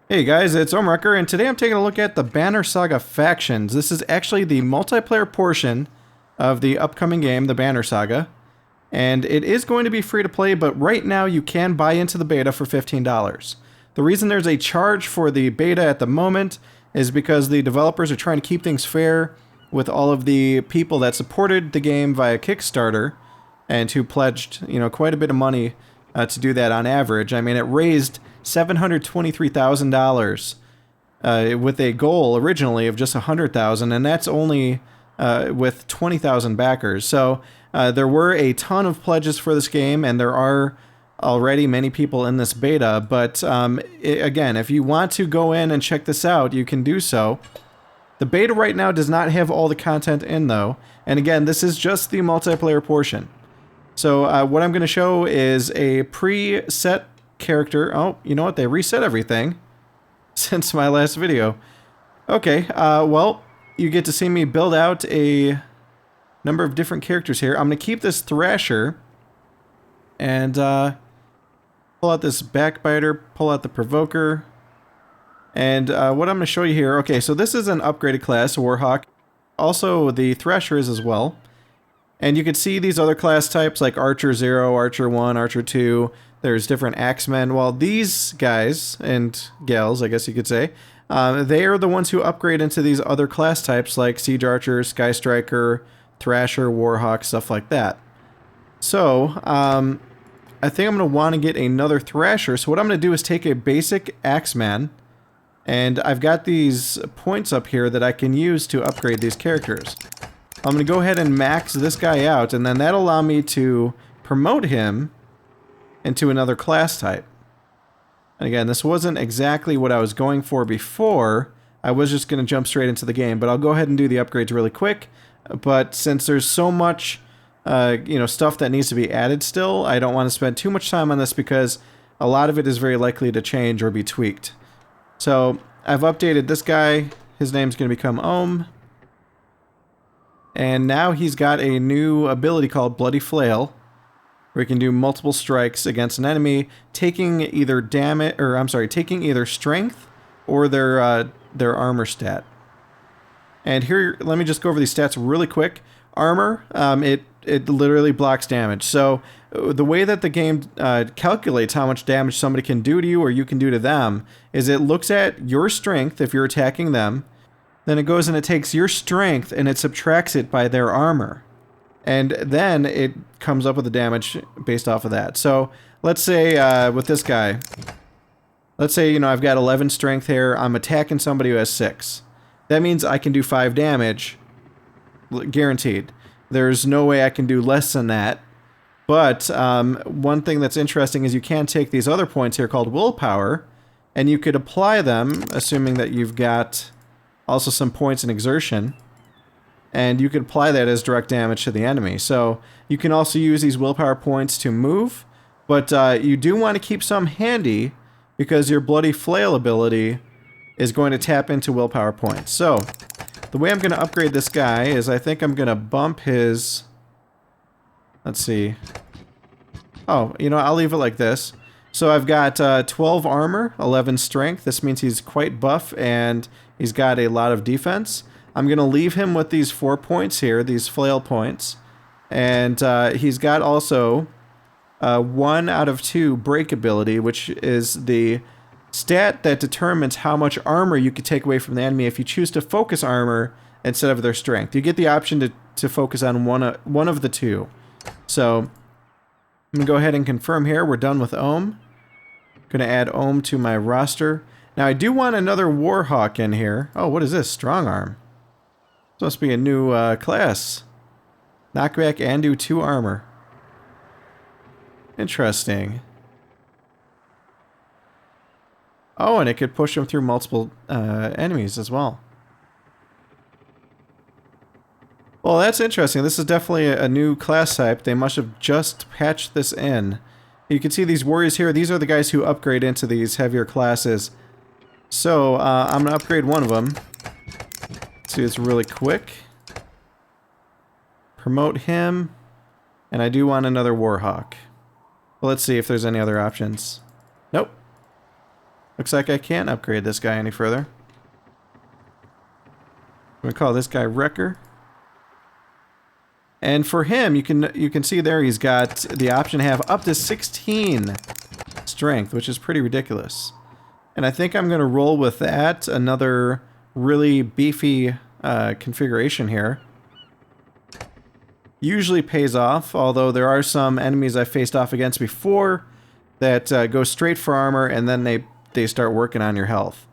Hey guys, it's Ohmwrecker, and today I'm taking a look at the Banner Saga factions. This is actually the multiplayer portion of the upcoming game, the Banner Saga, and it is going to be free to play, but right now you can buy into the beta for $15. The reason there's a charge for the beta at the moment is because the developers are trying to keep things fair with all of the people that supported the game via Kickstarter and who pledged, quite a bit of money to do that on average. I mean, it raised $723,000 with a goal originally of just $100,000, and that's only with 20,000 backers. So there were a ton of pledges for this game, and there are already many people in this beta. But again, if you want to go in and check this out, you can do so. The beta right now does not have all the content in, though. And again, this is just the multiplayer portion. So what I'm going to show is a preset character. Oh, you know what? They reset everything since my last video. Okay, well, you get to see me build out a number of different characters here. I'm going to keep this Thrasher and pull out this Backbiter, pull out the Provoker. And what I'm going to show you here, okay, so this is an upgraded class, Warhawk. Also, the Thrasher is as well. And you can see these other class types like Archer 0, Archer 1, Archer 2. There's different Axemen. Well, these guys, and gals, I guess you could say, they are the ones who upgrade into these other class types like Siege Archer, Sky Striker, Thrasher, Warhawk, stuff like that. So, I think I'm going to want to get another Thrasher. So what I'm going to do is take a basic Axeman, and I've got these points up here that I can use to upgrade these characters. I'm going to go ahead and max this guy out, and then that'll allow me to promote him into another class type. And again, this wasn't exactly what I was going for before. I was just going to jump straight into the game, but I'll go ahead and do the upgrades really quick. But since there's so much, stuff that needs to be added still, I don't want to spend too much time on this because a lot of it is very likely to change or be tweaked. So I've updated this guy. His name's going to become Ohm. And now he's got a new ability called Bloody Flail, where he can do multiple strikes against an enemy, taking either taking either strength or their armor stat. And here, let me just go over these stats really quick. Armor, it literally blocks damage. So the way that the game calculates how much damage somebody can do to you or you can do to them is it looks at your strength if you're attacking them. Then it goes and it takes your strength and it subtracts it by their armor. And then it comes up with the damage based off of that. So let's say with this guy, let's say, I've got 11 strength here. I'm attacking somebody who has 6. That means I can do 5 damage, guaranteed. There's no way I can do less than that. But one thing that's interesting is you can take these other points here called willpower, and you could apply them, assuming that you've got also some points in exertion, and you could apply that as direct damage to the enemy. So you can also use these willpower points to move, but you do want to keep some handy because your Bloody Flail ability is going to tap into willpower points. So the way I'm going to upgrade this guy is I think I'm going to bump his... Let's see. Oh, I'll leave it like this. So I've got 12 armor, 11 strength. This means he's quite buff and he's got a lot of defense. I'm going to leave him with these 4 points here, these flail points. And he's got also 1 out of 2 break ability, which is the stat that determines how much armor you could take away from the enemy if you choose to focus armor instead of their strength. You get the option to focus on one of the 2. So I'm going to go ahead and confirm here. We're done with Ohm. Going to add Ohm to my roster. Now I do want another Warhawk in here. Oh, what is this? Strong Arm. This must be a new class. Knockback and do 2 armor. Interesting. Oh, and it could push them through multiple enemies as well. Well, that's interesting. This is definitely a new class type. They must have just patched this in. You can see these warriors here. These are the guys who upgrade into these heavier classes. So, I'm going to upgrade one of them. Let's do this really quick. Promote him. And I do want another Warhawk. Well, let's see if there's any other options. Nope. Looks like I can't upgrade this guy any further. I'm gonna call this guy Wrecker. And for him, you can see there he's got the option to have up to 16 strength, which is pretty ridiculous. And I think I'm gonna roll with that. Another really beefy configuration here. Usually pays off, although there are some enemies I faced off against before that go straight for armor and then they start working on your health.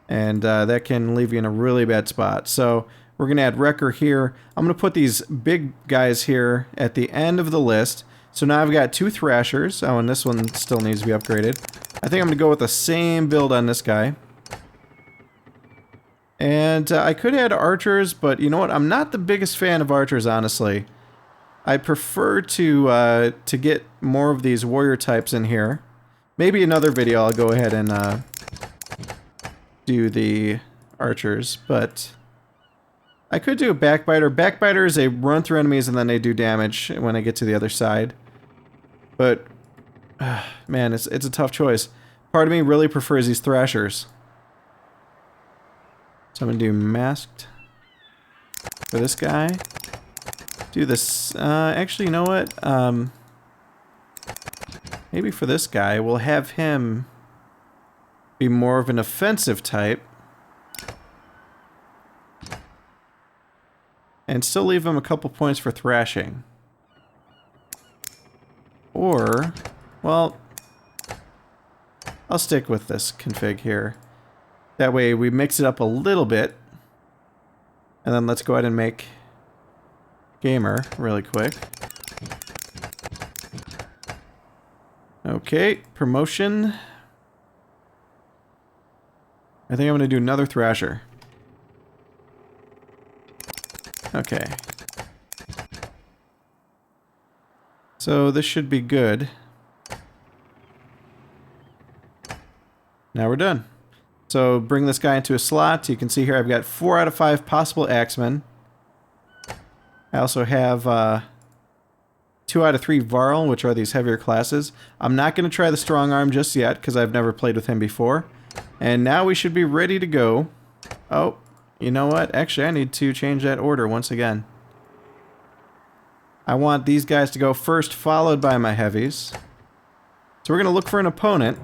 And that can leave you in a really bad spot. So we're going to add Wrecker here. I'm going to put these big guys here at the end of the list. So now I've got 2 Thrashers. Oh, and this one still needs to be upgraded. I think I'm going to go with the same build on this guy. And I could add Archers, but you know what? I'm not the biggest fan of Archers, honestly. I prefer to get more of these warrior types in here. Maybe another video I'll go ahead and do the archers, but I could do a backbiter. Backbiter is they run through enemies and then they do damage when they get to the other side. But man, it's a tough choice. Part of me really prefers these thrashers. So I'm gonna do masked for this guy. Do this. Actually, you know what? Maybe for this guy, we'll have him be more of an offensive type. And still leave him a couple points for thrashing. Or, well, I'll stick with this config here. That way we mix it up a little bit. And then let's go ahead and make Gamer really quick. Okay, promotion. I think I'm going to do another Thrasher. Okay. So this should be good. Now we're done. So bring this guy into a slot. You can see here I've got 4 out of 5 possible axemen. I also have 2 out of 3 Varl, which are these heavier classes. I'm not going to try the strong arm just yet because I've never played with him before. And now we should be ready to go. Oh, you know what? Actually, I need to change that order once again. I want these guys to go first, followed by my heavies. So we're going to look for an opponent.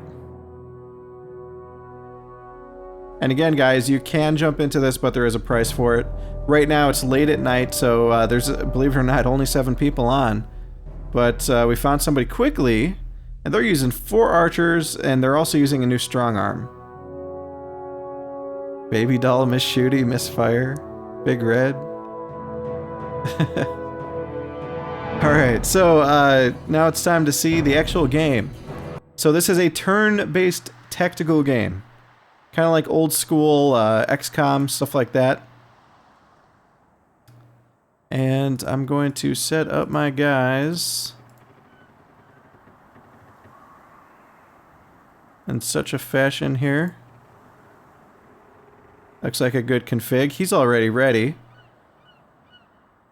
And again, guys, you can jump into this, but there is a price for it. Right now, it's late at night, so there's, believe it or not, only 7 people on. But we found somebody quickly, and they're using 4 archers, and they're also using a new strong arm. Baby doll, miss shooty, misfire, big red. Alright, so now it's time to see the actual game. So this is a turn-based tactical game. Kind of like old school XCOM, stuff like that. And I'm going to set up my guys in such a fashion here. Looks like a good config. He's already ready.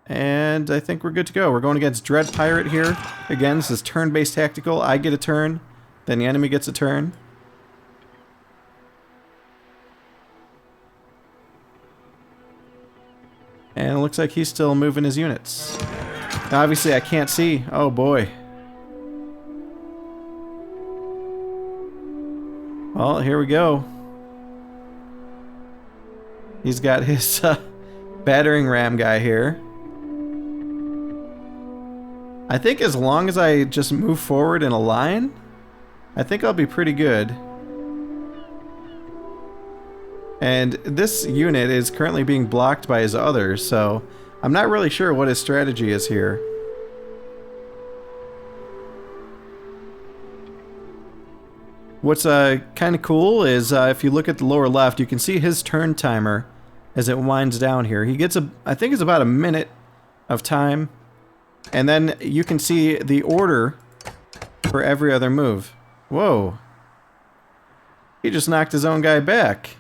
And I think we're good to go. We're going against Dread Pirate here. Again, this is turn-based tactical. I get a turn, then the enemy gets a turn. And it looks like he's still moving his units. Now, obviously, I can't see. Oh, boy. Well, here we go. He's got his battering ram guy here. I think as long as I just move forward in a line, I think I'll be pretty good. And this unit is currently being blocked by his others, so I'm not really sure what his strategy is here. What's kind of cool is if you look at the lower left, you can see his turn timer as it winds down here. He gets I think it's about a minute of time, and then you can see the order for every other move. Whoa. He just knocked his own guy back.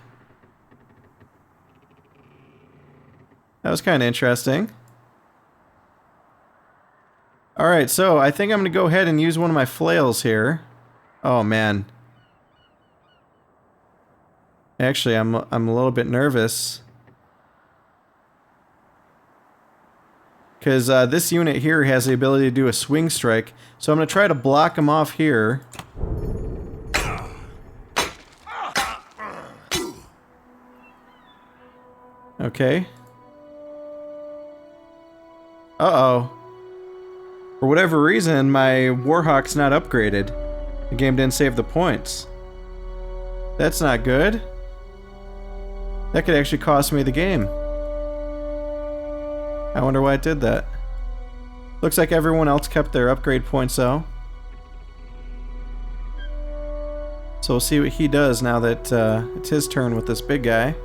That was kind of interesting. Alright, so I think I'm going to go ahead and use one of my flails here. Oh, man. Actually, I'm a little bit nervous. Because this unit here has the ability to do a swing strike. So I'm going to try to block him off here. Okay. Uh-oh. For whatever reason, my Warhawk's not upgraded. The game didn't save the points. That's not good. That could actually cost me the game. I wonder why it did that. Looks like everyone else kept their upgrade points though. So we'll see what he does now that it's his turn with this big guy.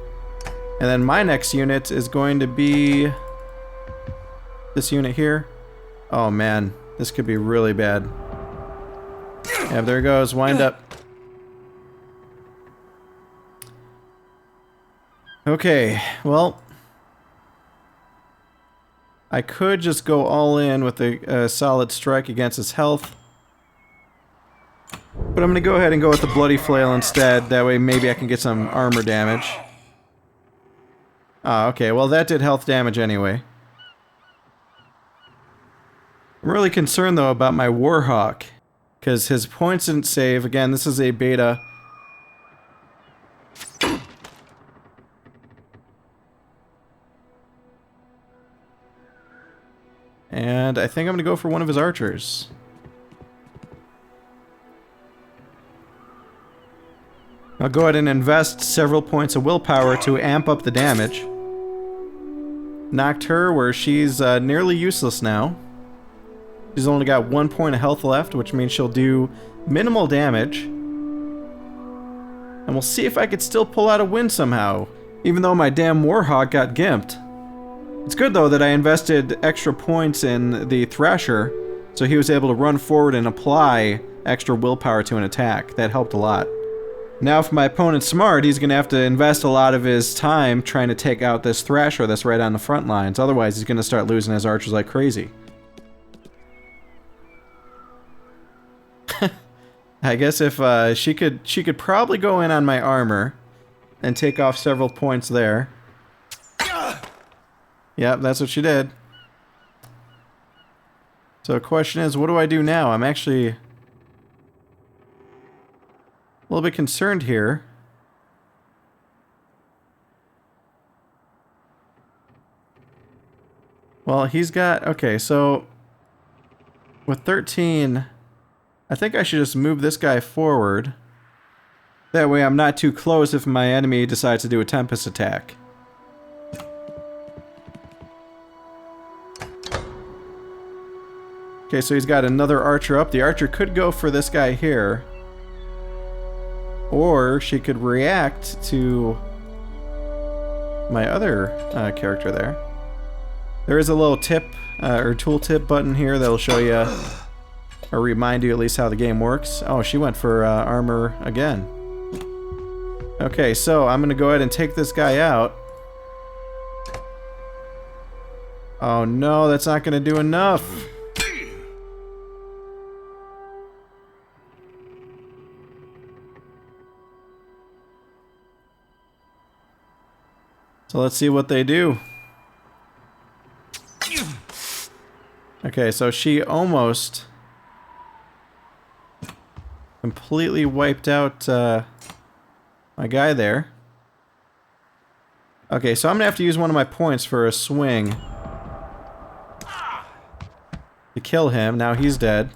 And then my next unit is going to be this unit here. Oh man, this could be really bad. Yeah, there it goes. Wind up. Okay, well, I could just go all in with a solid strike against his health. But I'm going to go ahead and go with the Bloody Flail instead. That way maybe I can get some armor damage. Ah, okay, well that did health damage anyway. I'm really concerned though about my Warhawk, because his points didn't save. Again, this is a beta. And I think I'm going to go for one of his archers. I'll go ahead and invest several points of willpower to amp up the damage. Knocked her where she's nearly useless now. She's only got 1 point of health left, which means she'll do minimal damage. And we'll see if I could still pull out a win somehow, even though my damn Warhawk got gimped. It's good though that I invested extra points in the Thrasher, so he was able to run forward and apply extra willpower to an attack. That helped a lot. Now if my opponent's smart, he's going to have to invest a lot of his time trying to take out this Thrasher that's right on the front lines. Otherwise he's going to start losing his archers like crazy. I guess if she could probably go in on my armor and take off several points there. Yep, that's what she did. So the question is, what do I do now? I'm actually a little bit concerned here. Well, he's got... Okay, so with 13, I think I should just move this guy forward. That way I'm not too close if my enemy decides to do a Tempest attack. Okay, so he's got another archer up. The archer could go for this guy here. Or she could react to my other character there. There is a little tip, or tooltip button here that'll show you, or remind you at least how the game works. Oh, she went for armor again. Okay, so I'm going to go ahead and take this guy out. Oh no, that's not going to do enough. So let's see what they do. Okay, so she almost completely wiped out my guy there. Okay, so I'm gonna have to use one of my points for a swing to kill him. Now he's dead.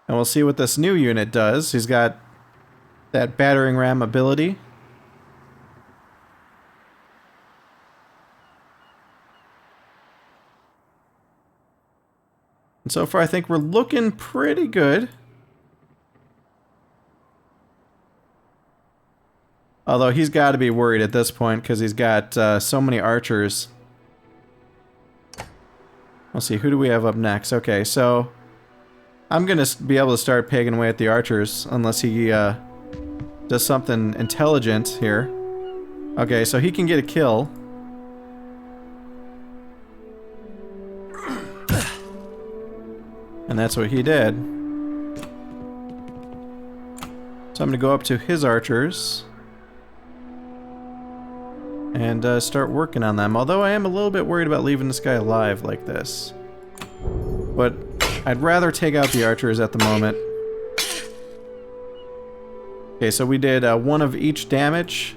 And we'll see what this new unit does. He's got that battering ram ability. And so far, I think we're looking pretty good. Although he's got to be worried at this point because he's got so many archers. Let's see, who do we have up next? Okay, so I'm going to be able to start pegging away at the archers unless he does something intelligent here. Okay, so he can get a kill. And that's what he did. So I'm going to go up to his archers. and start working on them. Although I am a little bit worried about leaving this guy alive like this. But I'd rather take out the archers at the moment. Okay, so we did one of each damage,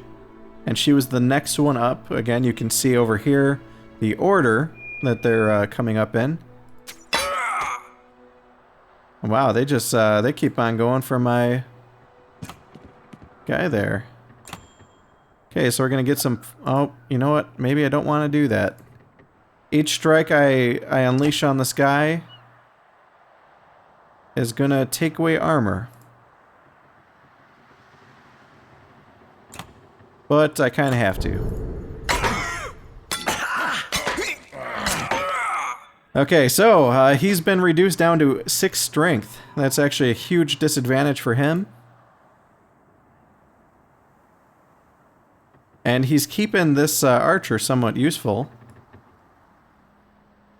and she was the next one up. Again, you can see over here the order that they're coming up in. Wow, they just they keep on going for my guy there. Okay, so we're gonna get some. Oh, you know what? Maybe I don't want to do that. Each strike I unleash on this guy is gonna take away armor. But I kind of have to. Okay, so he's been reduced down to 6 strength. That's actually a huge disadvantage for him. And he's keeping this archer somewhat useful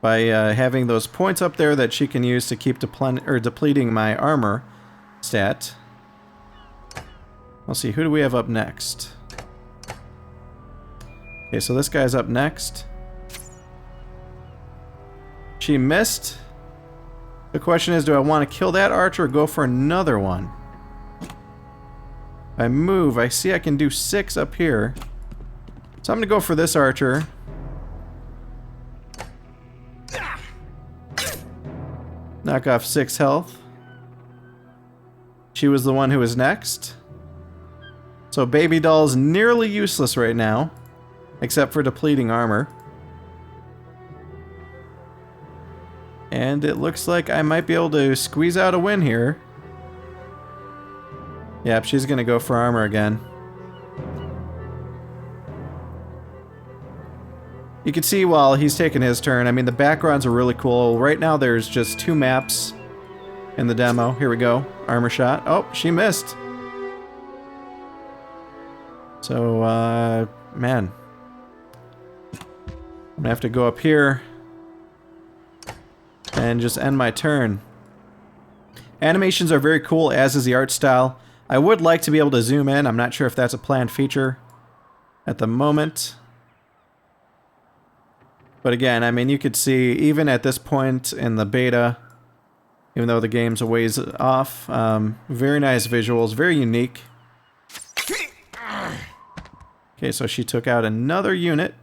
by having those points up there that she can use to keep depleting my armor stat. Let's see, who do we have up next? Okay, so this guy's up next. She missed. The question is, do I want to kill that archer or go for another one? I move. I see I can do 6 up here. So I'm going to go for this archer. Knock off 6 health. She was the one who was next. So Baby Doll's nearly useless right now, except for depleting armor. And it looks like I might be able to squeeze out a win here. Yep, she's going to go for armor again. You can see while he's taking his turn, I mean, the backgrounds are really cool. Right now there's just 2 maps in the demo. Here we go. Armor shot. Oh, she missed. So, man. I'm gonna have to go up here and just end my turn. Animations are very cool, as is the art style. I would like to be able to zoom in. I'm not sure if that's a planned feature at the moment. But again, I mean, you could see, even at this point in the beta, even though the game's a ways off, very nice visuals, very unique. Okay, so she took out another unit.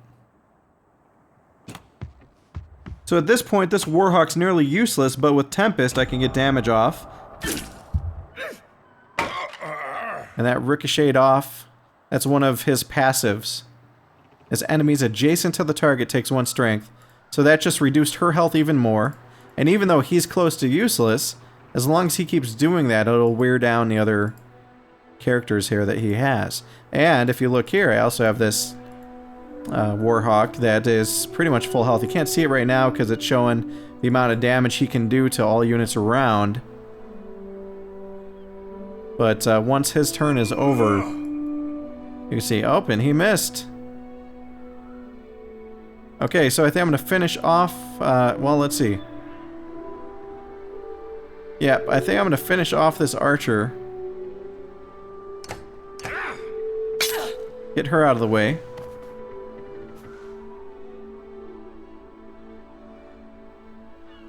So at this point, this Warhawk's nearly useless, but with Tempest, I can get damage off. And that ricocheted off. That's one of his passives. As enemies adjacent to the target takes 1 strength. So that just reduced her health even more. And even though he's close to useless, as long as he keeps doing that, it'll wear down the other characters here that he has. And if you look here, I also have this Warhawk that is pretty much full health. You can't see it right now because it's showing the amount of damage he can do to all units around. But once his turn is over, you can see, oh, and he missed. Okay, so I think I'm going to finish off, well, let's see. Yep, I think I'm going to finish off this archer. Get her out of the way.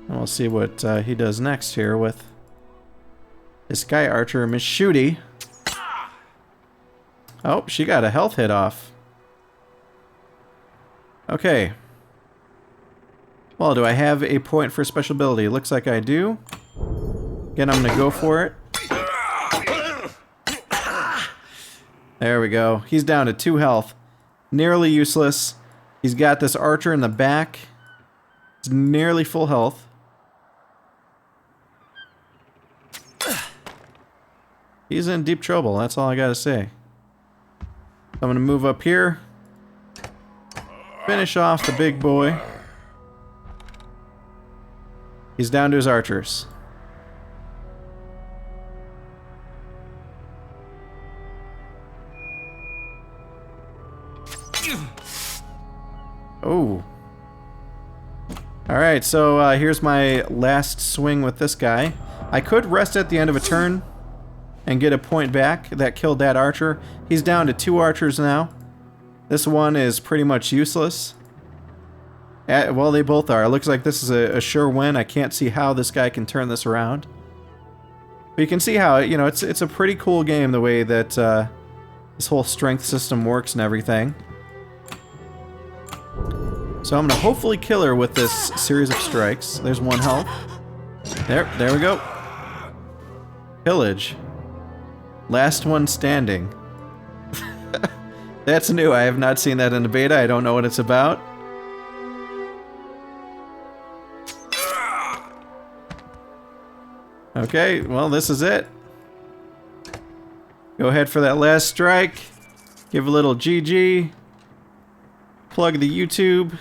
And we'll see what he does next here with this Sky Archer, Miss Shooty. Oh, she got a health hit off. Okay. Well, do I have a point for special ability? Looks like I do. Again, I'm going to go for it. There we go. He's down to 2 health. Nearly useless. He's got this archer in the back. It's nearly full health. He's in deep trouble, that's all I gotta say. I'm gonna move up here. Finish off the big boy. He's down to his archers. Oh. Alright, so here's my last swing with this guy. I could rest at the end of a turn and get a point back. That killed that archer. He's down to 2 archers now. This one is pretty much useless. Well, they both are. It looks like this is a sure win. I can't see how this guy can turn this around. But you can see how, you know, it's a pretty cool game, the way that this whole strength system works and everything. So I'm going to hopefully kill her with this series of strikes. There's 1 health. There we go. Pillage. Last one standing. That's new. I have not seen that in the beta. I don't know what it's about. Okay, well, this is it. Go ahead for that last strike. Give a little GG. Plug the YouTube.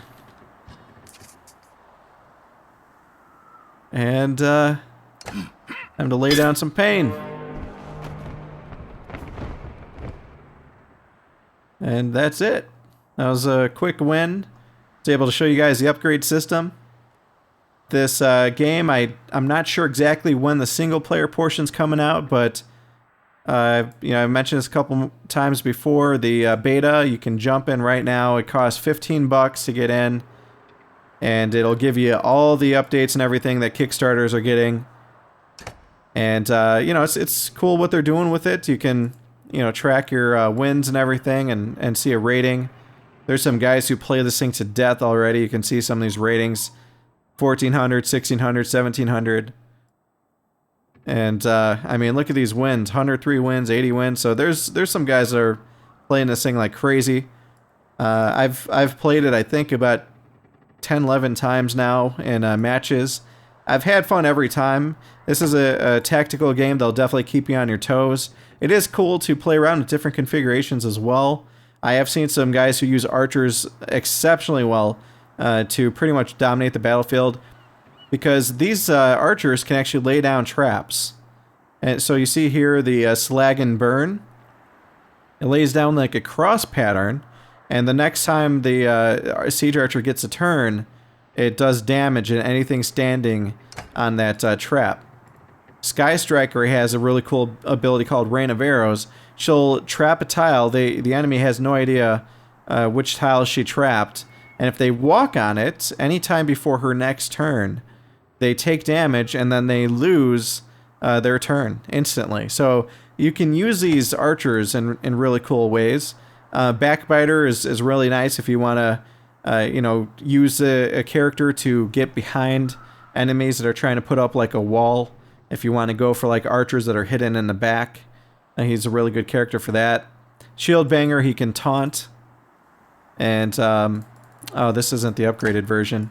And, time to lay down some pain. And that's it. That was a quick win. I was able to show you guys the upgrade system. This game, I'm not sure exactly when the single player portion's coming out, but you know, I've mentioned this a couple times before. The beta, you can jump in right now. It costs 15 bucks to get in, and it'll give you all the updates and everything that Kickstarters are getting. And you know, it's cool what they're doing with it. You can, you know, track your wins and everything, and see a rating. There's some guys who play this thing to death already. You can see some of these ratings. 1400, 1600, 1700. And I mean, look at these wins. 103 wins, 80 wins. So there's some guys that are playing this thing like crazy. I've played it, I think, about 10, 11 times now in matches. I've had fun every time. This is a tactical game that'll definitely keep you on your toes. It is cool to play around with different configurations as well. I have seen some guys who use archers exceptionally well to pretty much dominate the battlefield, because these archers can actually lay down traps. And so you see here the slag and burn. It lays down like a cross pattern, and the next time the siege archer gets a turn, it does damage to anything standing on that trap. Sky Striker has a really cool ability called Rain of Arrows. She'll trap a tile. The enemy has no idea which tile she trapped. And if they walk on it anytime before her next turn, they take damage and then they lose their turn instantly. So you can use these archers in really cool ways. Backbiter is really nice if you want to you know, use a character to get behind enemies that are trying to put up like a wall. If you want to go for like archers that are hidden in the back, he's a really good character for that. Shield Banger, he can taunt. And oh, this isn't the upgraded version.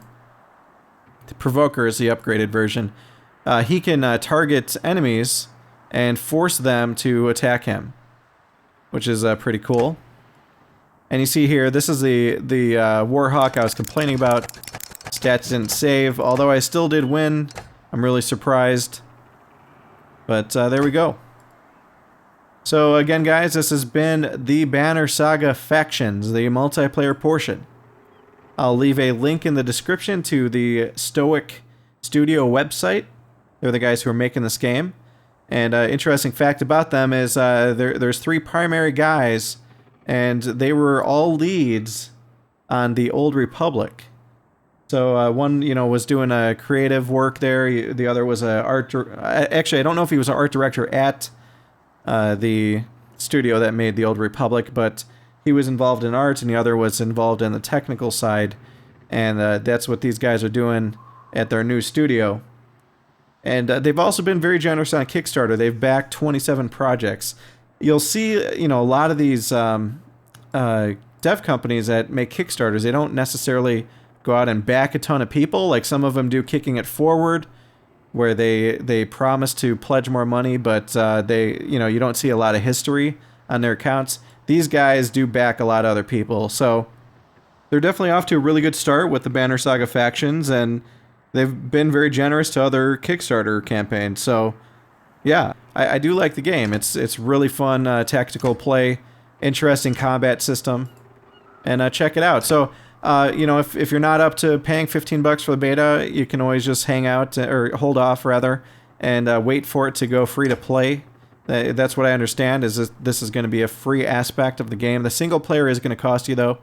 The Provoker is the upgraded version. He can target enemies and force them to attack him, which is pretty cool. And you see here, this is the Warhawk I was complaining about. Stats didn't save, although I still did win. I'm really surprised. But there we go. So again, guys, this has been the Banner Saga Factions, the multiplayer portion. I'll leave a link in the description to the Stoic Studio website. They're the guys who are making this game. And interesting fact about them is there's 3 primary guys, and they were all leads on the Old Republic. So one, you know, was doing a creative work there. The other was a actually, I don't know if he was an art director at the studio that made the Old Republic, but he was involved in art, and the other was involved in the technical side. And that's what these guys are doing at their new studio. And they've also been very generous on Kickstarter. They've backed 27 projects. You'll see, you know, a lot of these dev companies that make Kickstarters, they don't necessarily go out and back a ton of people. Like some of them do Kicking It Forward, where they promise to pledge more money, but you know, you don't see a lot of history on their accounts. These guys do back a lot of other people, so they're definitely off to a really good start with the Banner Saga Factions, and they've been very generous to other Kickstarter campaigns. So yeah, I do like the game. It's really fun tactical play, interesting combat system, and check it out. So you know, if you're not up to paying 15 bucks for the beta, you can always just hang out, or hold off rather, and wait for it to go free to play That's what I understand, is this is going to be a free aspect of the game. The single player is going to cost you, though.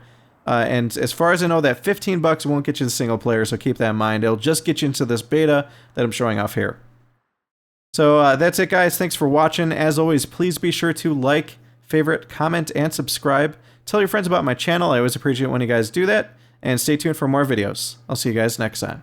And as far as I know, that $15 won't get you the single player, so keep that in mind. It'll just get you into this beta that I'm showing off here. So that's it, guys. Thanks for watching. As always, please be sure to like, favorite, comment, and subscribe. Tell your friends about my channel. I always appreciate when you guys do that. And stay tuned for more videos. I'll see you guys next time.